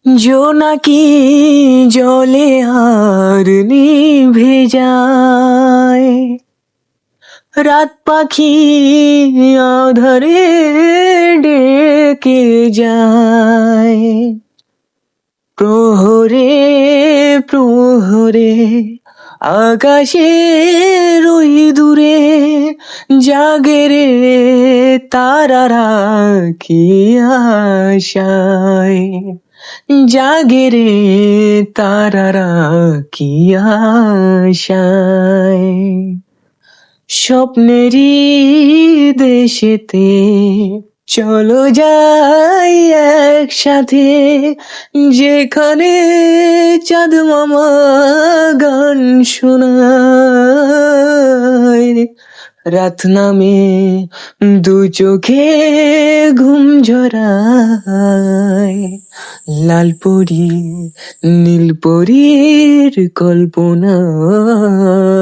জোনাকি জলে আর নিভে যায়, রাত পাখি আধারে ডেকে যায়। প্রহরে প্রহরে আকাশে রই দূরে জাগে রে তারারা কি আশায়, জাগে রে তারারা কি আশায়। স্বপ্নেরই দেশেতে চলো যাই একসাথে, যেখানে চাঁদ মামা গান শোনায়। রাত নামে দু চোখে ঘুম ঝরায়, লাল পরি নীল পরীর কল্পনায়।